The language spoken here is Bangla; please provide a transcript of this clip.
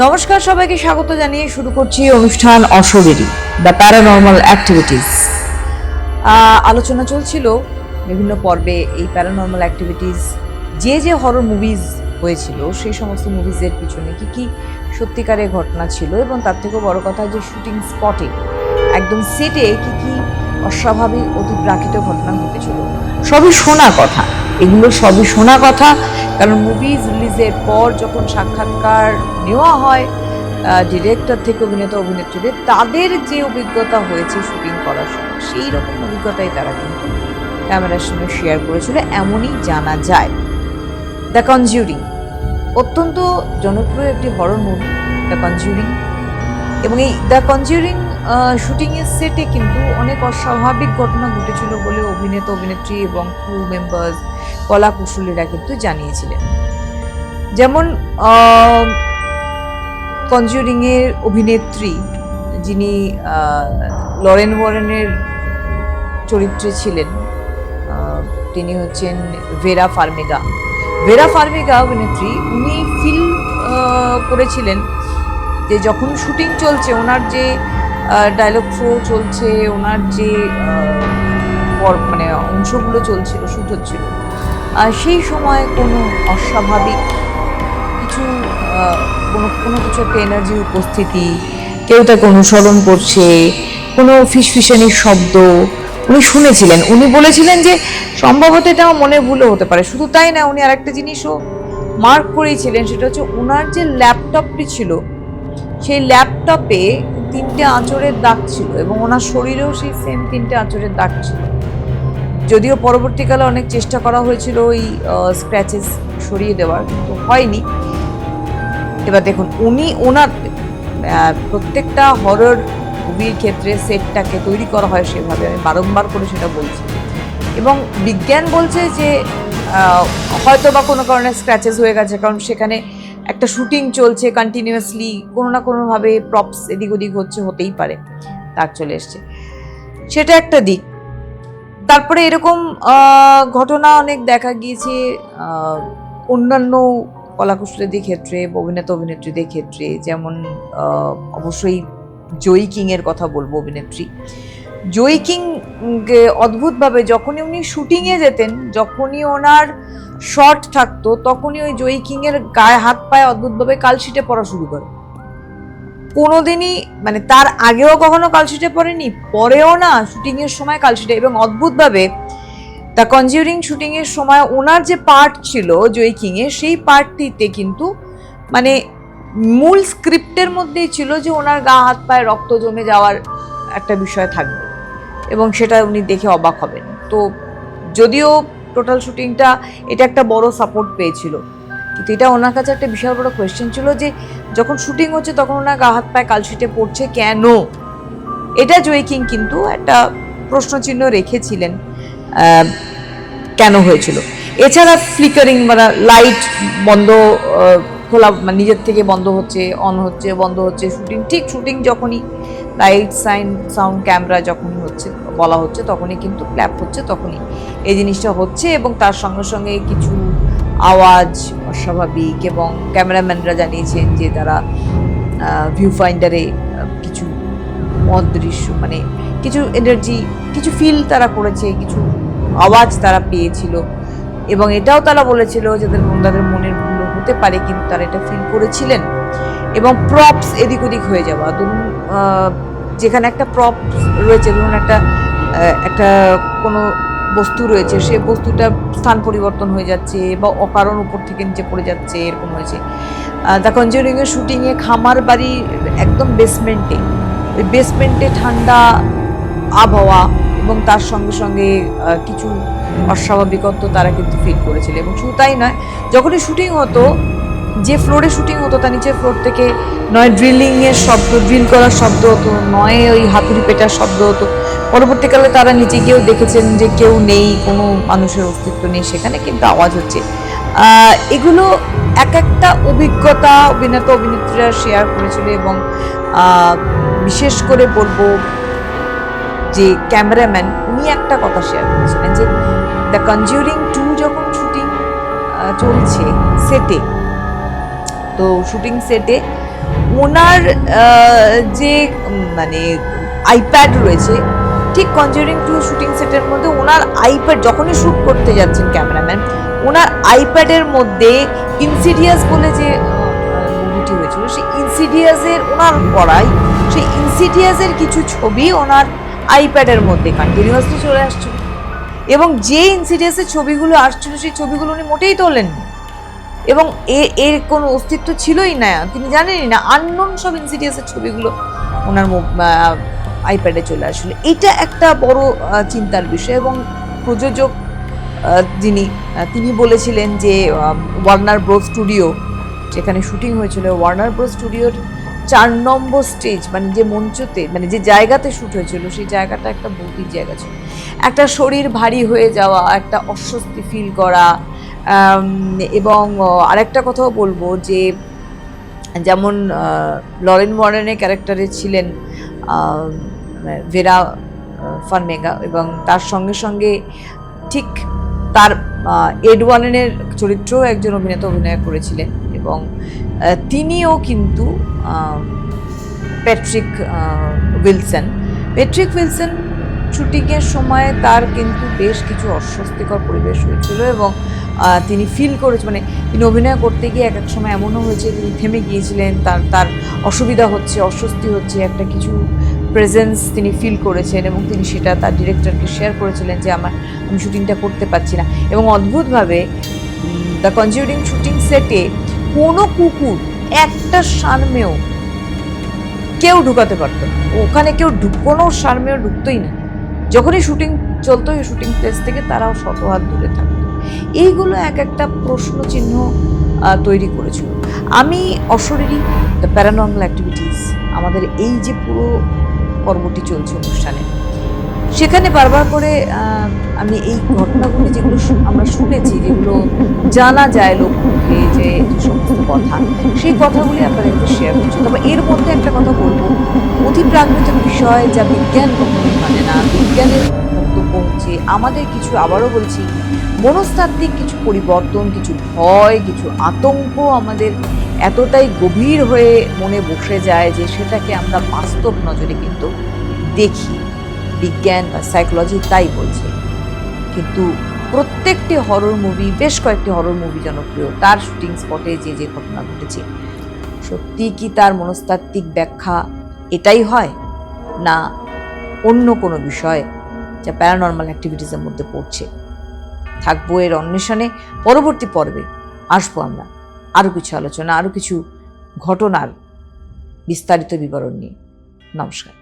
নমস্কার, সবাইকে স্বাগত জানিয়ে শুরু করছি অনুষ্ঠান অশরীরী দ্য প্যারানর্মাল অ্যাক্টিভিটিস। আলোচনা চলছিল বিভিন্ন পর্বে এই প্যারানর্মাল অ্যাক্টিভিটিস যে হরর মুভিজ হয়েছিল সেই সমস্ত মুভিজের পিছনে কি সত্যিকারের ঘটনা ছিল, এবং তার থেকেও বড় কথা যে শুটিং স্পটে একদম সেটে কি অস্বাভাবিক অতিপ্রাকৃত ঘটনা ঘটেছিল। সবই শোনা কথা, এগুলো সবই শোনা কথা। কারণ মুভিজ রিলিজের পর যখন সাক্ষাৎকার নেওয়া হয় ডিরেক্টর থেকে অভিনেতা অভিনেত্রীদের, তাদের যে অভিজ্ঞতা হয়েছে শুটিং করার সময়, সেই রকম অভিজ্ঞতাই তারা কিন্তু ক্যামেরার সামনে শেয়ার করেছিল, এমনই জানা যায়। দ্য কনজিউরিং অত্যন্ত জনপ্রিয় একটি হরর মুভি, দ্য কনজিউরিং। এবং এই দ্য কনজিউরিং শুটিংয়ের সেটে কিন্তু অনেক অস্বাভাবিক ঘটনা ঘটেছিল বলে অভিনেতা অভিনেত্রী এবং ক্রু মেম্বার্স, কলা কুশলীরা কিন্তু জানিয়েছিলেন। যেমন কনজিউরিং এর অভিনেত্রী যিনি লরেন ওয়ারেনের চরিত্রে ছিলেন, তিনি হচ্ছেন ভেরা ফার্মিগা। ভেরা ফার্মিগা অভিনেত্রী, উনি ফিল করেছিলেন যে যখন শুটিং চলছে, ওনার যে ডায়লগ থ্রো চলছে, ওনার যে মানে অংশগুলো চলছিল, শ্যুট হচ্ছিল, সেই সময় কোনো অস্বাভাবিক কিছু কোনো কিছু একটা এনার্জির উপস্থিতি, কেউ তাকে অনুসরণ করছে, কোনো ফিসফিসানির শব্দ উনি শুনেছিলেন। উনি বলেছিলেন যে সম্ভবত এটা মনে ভুলও হতে পারে। শুধু তাই না, উনি আরেকটা জিনিসও মার্ক করেছিলেন, সেটা হচ্ছে ওনার যে ল্যাপটপটি ছিল, সেই ল্যাপটপে 3টে আঁচড়ের দাগ ছিল, এবং ওনার শরীরেও সেই সেম 3টে আঁচড়ের দাগ ছিল। যদিও পরবর্তীকালে অনেক চেষ্টা করা হয়েছিল ওই স্ক্র্যাচেস সরিয়ে দেওয়ার, কিন্তু হয়নি। এবার দেখুন, ওনার প্রত্যেকটা হরর মুভির ক্ষেত্রে সেটটাকে তৈরি করা হয় সেভাবে, আমি বারংবার করে সেটা বলছি। এবং বিজ্ঞান বলছে যে হয়তো বা কোনো কারণে স্ক্র্যাচেস হয়ে গেছে, কারণ সেখানে একটা শুটিং চলছে কন্টিনিউয়াসলি, কোনো না কোনোভাবে প্রপস এদিক ওদিক হতেই পারে, দাগ চলে এসছে, সেটা একটা দিক। তারপরে এরকম ঘটনা অনেক দেখা গিয়েছে অন্যান্য কলাকুশলীদের ক্ষেত্রে, অভিনেতা অভিনেত্রীদের ক্ষেত্রে। যেমন অবশ্যই জয়ী কিং এর কথা বলবো, অভিনেত্রী জয়ী কিং অদ্ভুতভাবে যখনই উনি শুটিংয়ে যেতেন, যখনই ওনার শর্ট থাকতো, তখনই ওই জয়ী কিং এর গায়ে হাত পায়ে অদ্ভুতভাবে কালশিটে পড়া শুরু করে। কোনোদিনই, মানে তার আগেও কখনো কালশিটে পড়েনি, পরেও না, শুটিং এর সময় কালশিটে। এবং অদ্ভুতভাবে দ্য কনজিউরিং শুটিং এর সময় ওনার যে পার্ট ছিল জয়ী কিং এর, সেই পার্টটিতে কিন্তু মানে মূল স্ক্রিপ্টের মধ্যেই ছিল যে ওনার গা হাত পায়ে রক্ত জমে যাওয়ার একটা বিষয় থাকবে, এবং সেটা উনি দেখে অবাক হবেন। তো যদিও টোটাল শুটিংটা এটা একটা বড় সাপোর্ট পেয়েছিল, কিন্তু এটা ওনার কাছে একটা বিশাল বড় কোয়েশ্চেন ছিল যে যখন শুটিং হচ্ছে তখন ওনার গা হাত পায়ে কালশিটে পড়ছে কেন। এটা জয়ী কিং কিন্তু একটা প্রশ্নচিহ্ন রেখেছিলেন কেন হয়েছিল। এছাড়া ফ্লিকারিং, মানে লাইট বন্ধ খোলা, মানে নিজের থেকে বন্ধ হচ্ছে, অন হচ্ছে, বন্ধ হচ্ছে, শুটিং যখনই লাইট সাউন্ড ক্যামেরা যখনই হচ্ছে, বলা হচ্ছে, তখনই কিন্তু ক্ল্যাপ হচ্ছে, তখনই এই জিনিসটা হচ্ছে। এবং তার সঙ্গে সঙ্গে কিছু আওয়াজ অস্বাভাবিক, এবং ক্যামেরাম্যানরা জানিয়েছেন যে তারা ভিউ ফাইন্ডারে কিছু অদৃশ্য, মানে কিছু এনার্জি, কিছু ফিল তারা করেছে, কিছু আওয়াজ তারা পেয়েছিল। এবং এটাও তারা বলেছিল যে তাদের মনের ভুল হতে পারে, কিন্তু তারা এটা ফিল করেছিলেন। এবং প্রপস এদিক ওদিক হয়ে যাওয়া, ধরুন যেখানে একটা প্রপস রয়েছে, ধরুন একটা কোনো বস্তু রয়েছে, সেই বস্তুটার স্থান পরিবর্তন হয়ে যাচ্ছে, বা অকারণ উপর থেকে নিচে পড়ে যাচ্ছে, এরকম হয়েছে। দ্য কনজিউরিং এর শুটিংয়ে খামার বাড়ি একদম বেসমেন্টে ঠান্ডা আবহাওয়া, এবং তার সঙ্গে সঙ্গে কিছু অস্বাভাবিকত্ব তারা কিন্তু ফিল করেছিল। এবং শুধু তাই নয়, যখনই শুটিং হতো, যে ফ্লোরে শুটিং হতো তার নিচের ফ্লোর থেকে নয় ড্রিল করার শব্দ হতো, নয় ওই হাতুড়ি পেটার শব্দ হতো। পরবর্তীকালে তারা নিচে গিয়েও দেখেছেন যে কেউ নেই, কোনো মানুষের অস্তিত্ব নেই সেখানে, কিন্তু আওয়াজ হচ্ছে। এগুলো এক একটা অভিজ্ঞতা অভিনেতা অভিনেত্রীরা শেয়ার করেছিল। এবং বিশেষ করে বলবো যে ক্যামেরাম্যান, উনি একটা কথা শেয়ার করেছিলেন যে দ্য কনজিউরিং 2 যখন শুটিং চলছে সেটে, তো শুটিং সেটে ওনার যে মানে আইপ্যাড রয়েছে, ঠিক কনজারিং 2 শুটিং সেটের মধ্যে ওনার আইপ্যাড, যখনই শুট করতে যাচ্ছেন ক্যামেরাম্যান, ওনার আইপ্যাডের মধ্যে ইনসিডিয়াস বলে যে মুভিটি হয়েছিল, সেই ইনসিডিয়াসের ওনার পড়াই, সেই ইনসিডিয়াসের কিছু ছবি ওনার আইপ্যাডের মধ্যে কন্টিনিউয়াসলি চলে আসছিল, এবং যে ইনসিডিয়াসের ছবিগুলো আসছিল সেই ছবিগুলো উনি মোটেই তোলেননি, এবং এর কোনো অস্তিত্ব ছিলই না, তিনি জানেনই না, আননোন সব ইনসিডিয়াসের ছবিগুলো ওনার আইপ্যাডে চলে আসলো। এটা একটা বড় চিন্তার বিষয়। এবং প্রযোজক তিনি বলেছিলেন যে ওয়ার্নার ব্রোস স্টুডিও, যেখানে শুটিং হয়েছিল, ওয়ার্নার ব্রোস স্টুডিওর 4 নম্বর স্টেজ, মানে যে মঞ্চতে, মানে যে জায়গাতে শুট হয়েছিল, সেই জায়গাটা একটা ভৌতিক জায়গা ছিল। একটা শরীর ভারী হয়ে যাওয়া, একটা অস্বস্তি ফিল করা, এবং আরেকটা কথাও বলবো যে যেমন লরেন ওয়ারেনের ক্যারেক্টারে ছিলেন ভেরা ফার্মেগা, এবং তার সঙ্গে সঙ্গে ঠিক তার এড ওয়ারেনের চরিত্রেও একজন অভিনেতা অভিনয় করেছিলেন, এবং তিনিও কিন্তু প্যাট্রিক উইলসন শুটিংয়ের সময় তার কিন্তু বেশ কিছু অস্বস্তিকর পরিবেশ হয়েছিল, এবং তিনি ফিল করেছে, মানে তিনি অভিনয় করতে গিয়ে এক সময় এমনও হয়েছে তিনি থেমে গিয়েছিলেন, তার অসুবিধা হচ্ছে, অস্বস্তি হচ্ছে, একটা কিছু প্রেজেন্স তিনি ফিল করেছেন, এবং তিনি সেটা তার ডিরেক্টরকে শেয়ার করেছিলেন যে আমি শুটিংটা করতে পারছি না। এবং অদ্ভুতভাবে দ্য কনজিউরিং শুটিং সেটে কোনো কুকুর একটা সারমেও কেউ ঢুকাতে পারতো না, ওখানে কোনো সারমেও ঢুকতোই না, যখনই শুটিং চলতো এই শুটিং প্লেস থেকে তারাও শত হাত দূরে থাকতো। এইগুলো একটা প্রশ্ন চিহ্ন তৈরি করেছিল। আমি অশরীরী দ্য প্যারানর্মাল অ্যাক্টিভিটিস, আমাদের এই যে পুরো পর্বটি চলছে অনুষ্ঠানে, সেখানে বারবার করে আমি এই ঘটনাগুলি যেগুলো আমরা শুনেছি, যেগুলো জানা যায় লোকমুখে, যে সমস্ত কথা, সেই কথাগুলি আপনাদের একটু শেয়ার করছি। তবে এর মধ্যে একটা কথা বলবো, অতিপ্রাকৃত বিষয় যা বিজ্ঞান কখনোই মানে না, বিজ্ঞানের বক্তব্য হচ্ছে আমাদের কিছু, আবারও বলছি, মনস্তাত্ত্বিক কিছু পরিবর্তন, কিছু ভয়, কিছু আতঙ্ক আমাদের এতটাই গভীর হয়ে মনে বসে যায় যে সেটাকে আমরা বাস্তব নজরে কিন্তু দেখি। বিজ্ঞান বা সাইকোলজি তাই বলছে। কিন্তু প্রত্যেকটি হরর মুভি, বেশ কয়েকটি হরর মুভি জনপ্রিয়, তার শুটিং স্পটে যে ঘটনা ঘটেছে, সত্যি কি তার মনস্তাত্ত্বিক ব্যাখ্যা এটাই হয়, না অন্য কোনো বিষয় যা প্যারানর্মাল অ্যাক্টিভিটিসের মধ্যে পড়ছে? থাকবো এর অন্বেষণে। পরবর্তী পর্বে আসবো আমরা আরও কিছু আলোচনা, আরও কিছু ঘটনার বিস্তারিত বিবরণ নিয়ে। নমস্কার।